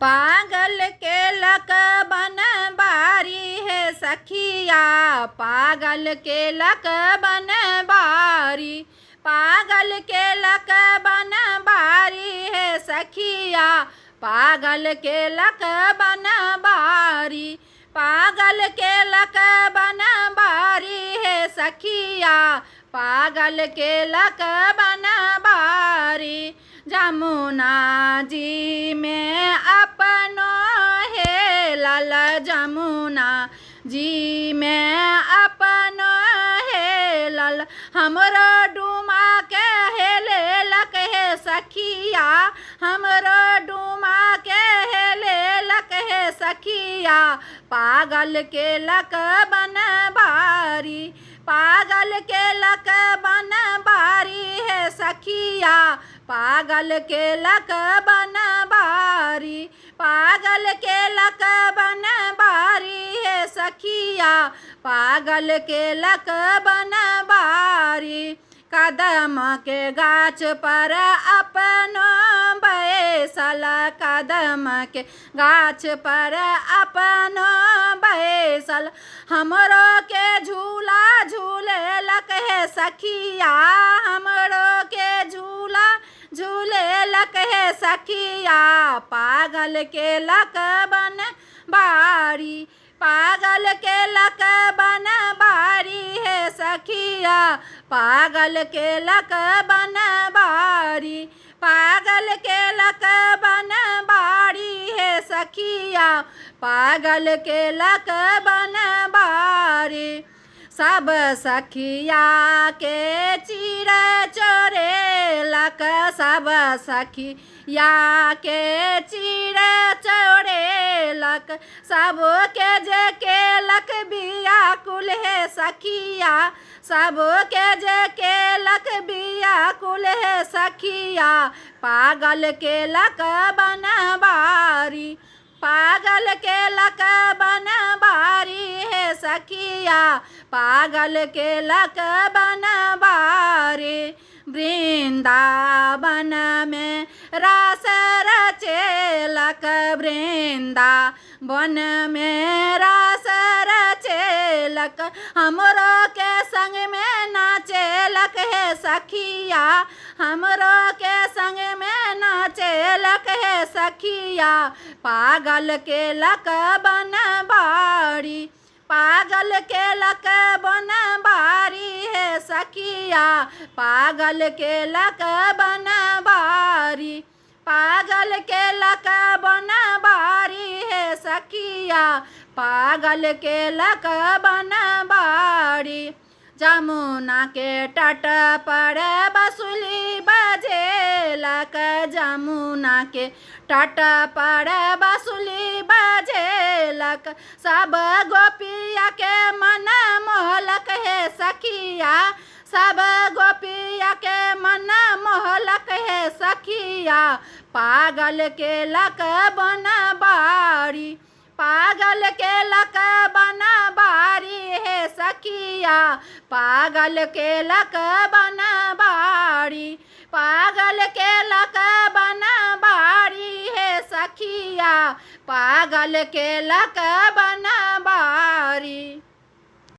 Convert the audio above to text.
पागल के लक बन बारी है सखिया, पागल के लक बन बारी, पागल के लक बन बारी है सखिया, पागल के लक बन बारी, पागल के लक बन बारी है सखिया, पागल के लक बन बारी। जमुना जी में अपनो है लाल, जमुना जी में अपनो है लाल, हमरो डूमा के हेले लक है सखिया, हमरो डूमा के हेले लक है सखिया, पागल के लक बन बारी, पागल के लक बन बारी है सखिया, पागल के लक बन बारी, पागल के लक बन बारी है सखिया, पागल के लक बन बारी। कदम के गाछ पर अपनो बैसल, कदम के गाछ पर अपनो बैसल, हमरो के झूला झूले लक है सखिया, हमरो के झूला झूले लक है सखिया, पागल के लक बन बारी, पागल के लक बन बारी है सखिया, पागल के लक बन बारी, पागल के लक बन बारी है सखिया, पागल के लक बन बारी। सब सखिया के चिड़ै चोरे लक, सब सखिया के चिड़ै चोरे लक, सब के जे के लक बिया कुल है सखिया, सब के जे के लक बिया कुल है सखिया, पागल के लक बन बारी, पागल के लक बन बारी है सखिया, पागल के लक बन बारी। वृंदावन में रास रचे लक, वृंदावन में रास रचे लक, हमरो के संग में नाचे लक है सखिया, हमरो के संग में नाचे लक है सखिया, पागल के लक बन बारी, पागल के लक बन बारी है सखिया, पागल के लक बन बारी, पागल के लक बन बारी है सखिया, पागल के लक बन बारी। जमुना के तट पर बांसुरी बजे लक, जमुना के तट पर बांसुरी बजे लक, सब गोपिया के मन मोहलक है सखिया, सब गोपिया के मन मोहलक है सखिया, पागल के लक बन बारी, पागल के लक बन बारी है सखिया, पागल के लक बन बारी, पागल के लक बन बारी है सखिया, पागल के लक बन बारी।